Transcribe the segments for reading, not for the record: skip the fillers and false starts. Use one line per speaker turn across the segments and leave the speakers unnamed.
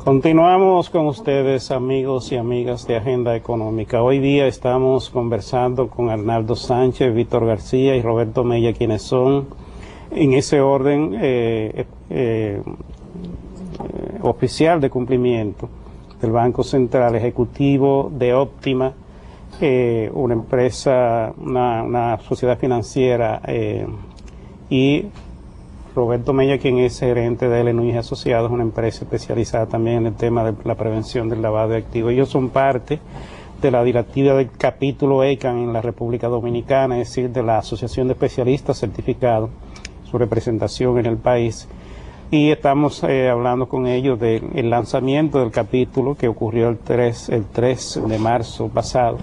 Continuamos con ustedes, amigos y amigas de Agenda Económica. Hoy día estamos conversando con Arnaldo Sánchez, Víctor García y Roberto Mella, quienes son, en ese orden, oficial de cumplimiento del Banco Central, ejecutivo de Óptima, una empresa, una sociedad financiera, y Roberto Mella, quien es gerente de L. Asociados, una empresa especializada también en el tema de la prevención del lavado de activos. Ellos son parte de la directiva del capítulo ECAN en la República Dominicana, es decir, de la Asociación de Especialistas Certificados, su representación en el país. Y estamos hablando con ellos del lanzamiento del capítulo que ocurrió el 3 de marzo pasado,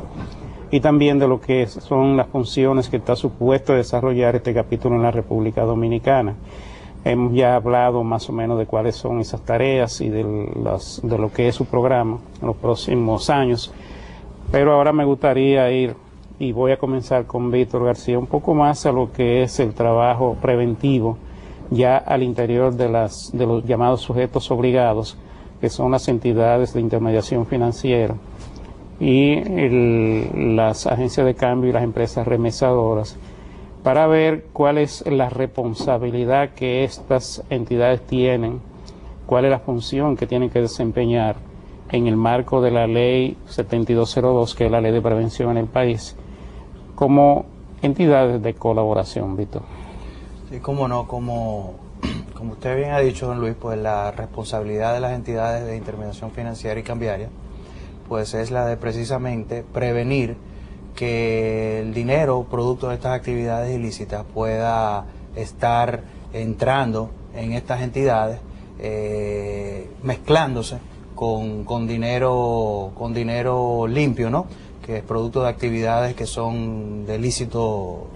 y también de lo que son las funciones que está supuesto desarrollar este capítulo en la República Dominicana. Hemos ya hablado más o menos de cuáles son esas tareas y de lo que es su programa en los próximos años, pero ahora me gustaría ir, y voy a comenzar con Víctor García, un poco más a lo que es el trabajo preventivo ya al interior de los llamados sujetos obligados, que son las entidades de intermediación financiera y las agencias de cambio y las empresas remesadoras, para ver cuál es la responsabilidad que estas entidades tienen, cuál es la función que tienen que desempeñar en el marco de la ley 7202, que es la ley de prevención en el país, como entidades de colaboración, Víctor.
Sí, cómo no, como usted bien ha dicho, don Luis, pues la responsabilidad de las entidades de intermediación financiera y cambiaria pues es la de precisamente prevenir que el dinero producto de estas actividades ilícitas pueda estar entrando en estas entidades, mezclándose con dinero limpio, ¿no? Que es producto de actividades que son de lícito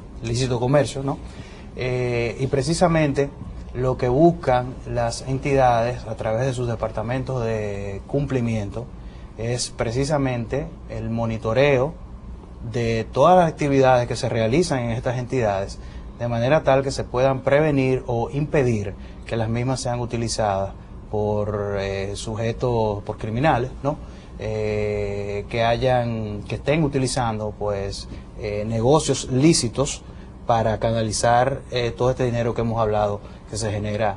comercio, ¿no? Y precisamente lo que buscan las entidades a través de sus departamentos de cumplimiento es precisamente el monitoreo de todas las actividades que se realizan en estas entidades, de manera tal que se puedan prevenir o impedir que las mismas sean utilizadas por sujetos, por criminales, ¿no? Que estén utilizando pues negocios lícitos para canalizar todo este dinero que hemos hablado que se genera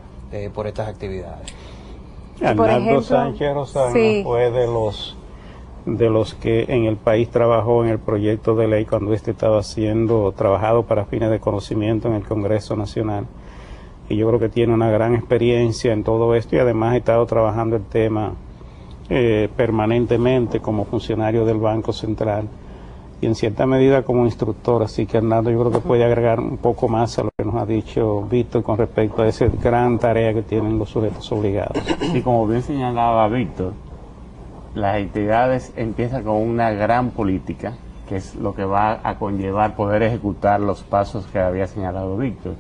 por estas actividades.
Arnaldo Sánchez Rosano, sí, fue de los que en el país trabajó en el proyecto de ley cuando estaba siendo trabajado para fines de conocimiento en el Congreso Nacional, y yo creo que tiene una gran experiencia en todo esto, y además ha estado trabajando el tema permanentemente como funcionario del Banco Central y en cierta medida como instructor. Así que Arnaldo, yo creo que puede agregar un poco más a lo que nos ha dicho Víctor con respecto a esa gran tarea que tienen los sujetos obligados.
Y como bien señalaba Víctor, las entidades empiezan con una gran política, que es lo que va a conllevar poder ejecutar los pasos que había señalado Víctor.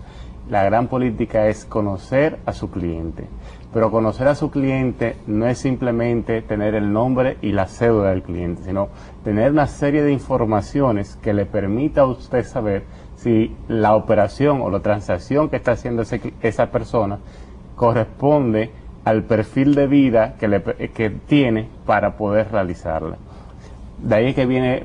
La gran política es conocer a su cliente, pero conocer a su cliente no es simplemente tener el nombre y la cédula del cliente, sino tener una serie de informaciones que le permita a usted saber si la operación o la transacción que está haciendo esa persona corresponde al perfil de vida que tiene para poder realizarla. De ahí que viene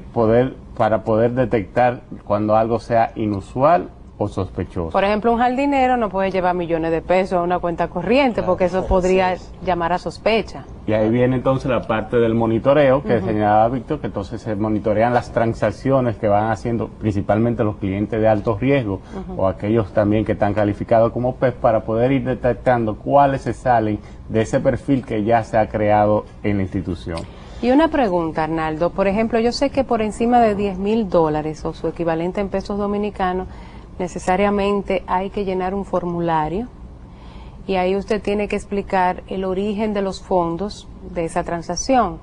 para poder detectar cuando algo sea inusual o sospechoso.
Por ejemplo, un jardinero no puede llevar millones de pesos a una cuenta corriente, claro, porque eso podría llamar a sospecha.
Y ahí viene entonces la parte del monitoreo que señalaba Víctor, que entonces se monitorean las transacciones que van haciendo principalmente los clientes de alto riesgo o aquellos también que están calificados como PEP, para poder ir detectando cuáles se salen de ese perfil que ya se ha creado en la institución.
Y una pregunta, Arnaldo. Por ejemplo, yo sé que por encima de $10,000 o su equivalente en pesos dominicanos, necesariamente hay que llenar un formulario y ahí usted tiene que explicar el origen de los fondos de esa transacción.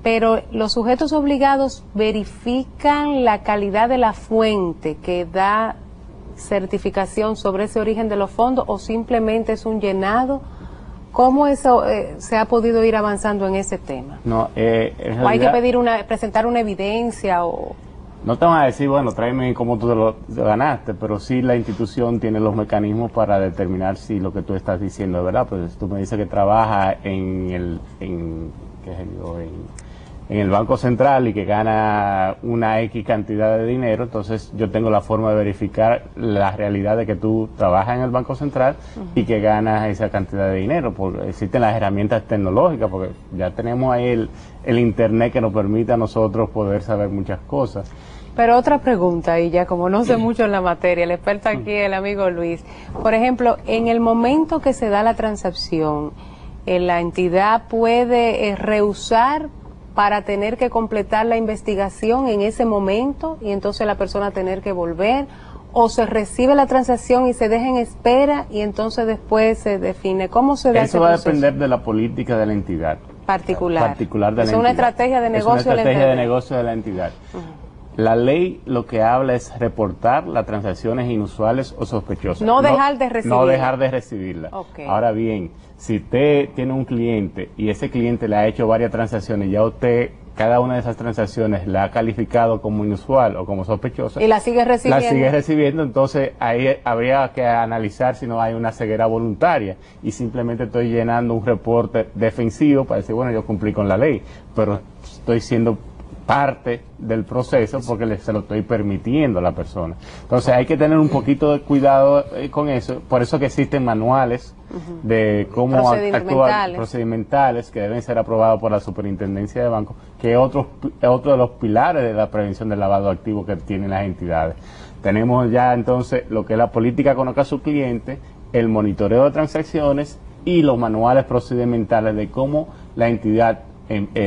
Pero los sujetos obligados verifican la calidad de la fuente que da certificación sobre ese origen de los fondos, o simplemente es un llenado. ¿Cómo eso se ha podido ir avanzando en ese tema?
No,
¿O hay que presentar una evidencia o...?
No te van a decir, bueno, tráeme cómo tú lo ganaste, pero sí la institución tiene los mecanismos para determinar si lo que tú estás diciendo es verdad. Pues tú me dices que trabajas en el Banco Central y que gana una X cantidad de dinero, entonces yo tengo la forma de verificar la realidad de que tú trabajas en el Banco Central y que ganas esa cantidad de dinero, porque existen las herramientas tecnológicas, porque ya tenemos ahí el Internet que nos permite a nosotros poder saber muchas cosas.
Pero otra pregunta, y ya como no sé mucho en la materia, el experto aquí, el amigo Luis. Por ejemplo, en el momento que se da la transacción, la entidad puede rehusar para tener que completar la investigación en ese momento y entonces la persona tener que volver, o se recibe la transacción y se deja en espera y entonces después se define cómo se da ese proceso.
Eso va a depender de la política de la entidad
particular
de la entidad.
Es una estrategia de negocio
de la entidad. La ley lo que habla es reportar las transacciones inusuales o sospechosas.
No dejar de recibirla.
No dejar de recibirla.
Okay.
Ahora bien, si usted tiene un cliente y ese cliente le ha hecho varias transacciones y ya usted cada una de esas transacciones la ha calificado como inusual o como sospechosa.
Y la sigue recibiendo.
La sigue recibiendo, entonces ahí habría que analizar si no hay una ceguera voluntaria y simplemente estoy llenando un reporte defensivo para decir, bueno, yo cumplí con la ley, pero estoy siendo parte del proceso porque se lo estoy permitiendo a la persona. Entonces hay que tener un poquito de cuidado con eso, por eso que existen manuales de cómo actuar, procedimentales, que deben ser aprobados por la Superintendencia de Bancos, que es otro de los pilares de la prevención del lavado de activos que tienen las entidades. Tenemos ya entonces lo que es la política conozca a su cliente, el monitoreo de transacciones y los manuales procedimentales de cómo la entidad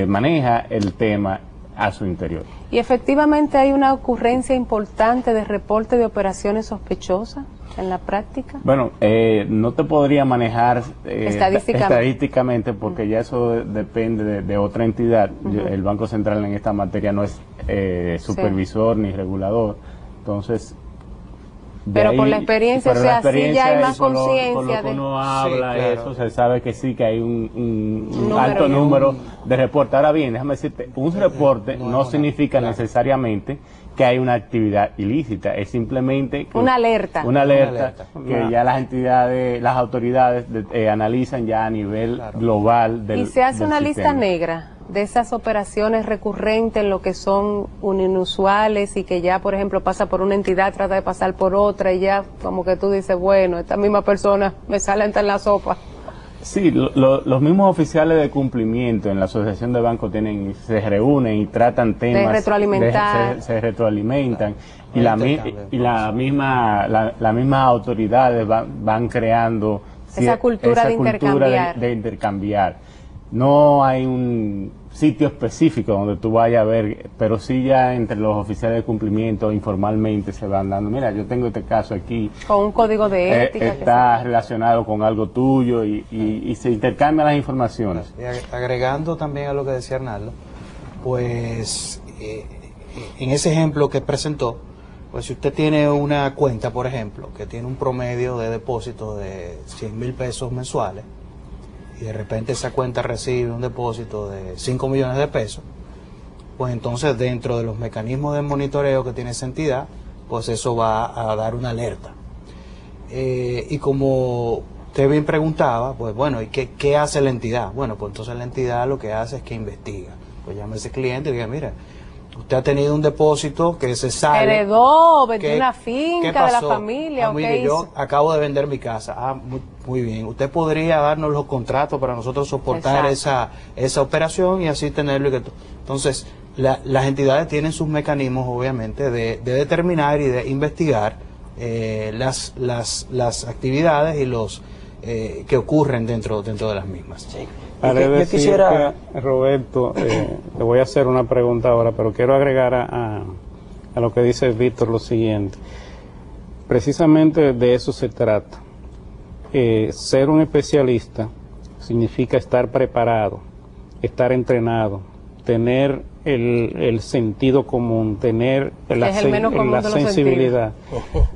maneja el tema a su interior.
¿Y efectivamente hay una ocurrencia importante de reporte de operaciones sospechosas en la práctica?
Bueno, no te podría manejar estadísticamente porque ya eso depende de otra entidad. El Banco Central en esta materia no es supervisor ni regulador, entonces...
Pero
ahí,
por la experiencia, o sea, sí ya hay más conciencia
de... uno habla,
sí, claro.
eso se sabe que sí, que hay un alto número de reportes. Ahora bien, déjame decirte, un reporte no significa necesariamente que hay una actividad ilícita, es simplemente...
Una alerta.
Que ya las entidades, las autoridades analizan ya a nivel global del...
¿Y se hace una
sistema.
lista negra de esas operaciones recurrentes en lo que son inusuales y que ya, por ejemplo, pasa por una entidad, trata de pasar por otra y ya como que tú dices, bueno, esta misma persona me sale hasta en la sopa?
Sí, los mismos oficiales de cumplimiento en la Asociación de Bancos se reúnen y tratan temas
de retroalimentar.
Se retroalimentan y las mismas autoridades van creando
esa cultura de
intercambiar. No hay un sitio específico donde tú vayas a ver, pero sí ya entre los oficiales de cumplimiento informalmente se van dando, mira, yo tengo este caso aquí.
Con un código de ética.
Está relacionado con algo tuyo y se intercambian las informaciones.
Y agregando también a lo que decía Arnaldo, pues en ese ejemplo que presentó, pues si usted tiene una cuenta, por ejemplo, que tiene un promedio de depósito de 100,000 pesos mensuales, y de repente esa cuenta recibe un depósito de 5 millones de pesos, pues entonces dentro de los mecanismos de monitoreo que tiene esa entidad, pues eso va a dar una alerta. Y como usted bien preguntaba, pues bueno, ¿y qué hace la entidad? Bueno, pues entonces la entidad lo que hace es que investiga. Pues llama a ese cliente y diga, mira, usted ha tenido un depósito que se sale.
Heredó, vendió una finca de la familia.
Mire, yo acabo de vender mi casa. Muy bien. Usted podría darnos los contratos para nosotros soportar esa operación y así tenerlo. Entonces, las entidades tienen sus mecanismos, obviamente, de determinar y de investigar las actividades y los que ocurren dentro de las mismas.
Sí.
Yo quisiera, Roberto, te voy a hacer una pregunta ahora, pero quiero agregar a lo que dice Víctor lo siguiente. Precisamente de eso se trata. Ser un especialista significa estar preparado, estar entrenado, tener el sentido común, tener la sensibilidad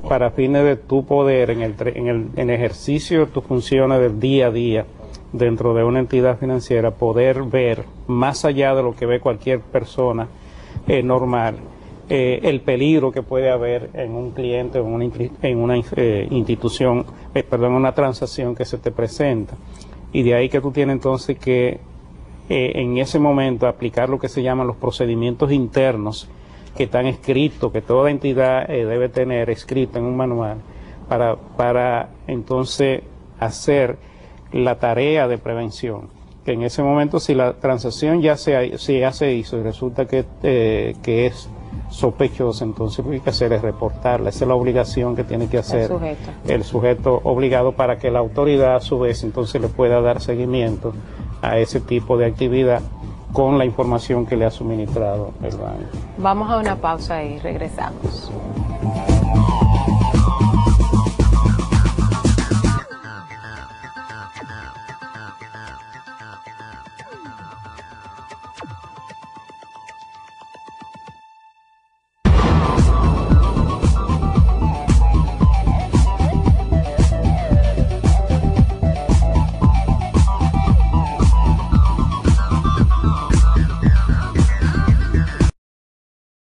para fines de tu poder en ejercicio de tus funciones del día a día dentro de una entidad financiera, poder ver más allá de lo que ve cualquier persona normal, el peligro que puede haber en un cliente o en una institución, una transacción que se te presenta. Y de ahí que tú tienes entonces que en ese momento aplicar lo que se llaman los procedimientos internos que están escritos, que toda entidad debe tener escrito en un manual para entonces hacer la tarea de prevención. Que en ese momento, si la transacción ya se hizo y resulta que es sospechosa, entonces lo que hay que hacer es reportarla. Esa es la obligación que tiene que hacer el sujeto obligado para que la autoridad a su vez entonces le pueda dar seguimiento a ese tipo de actividad con la información que le ha suministrado el banco.
Vamos a una pausa y regresamos.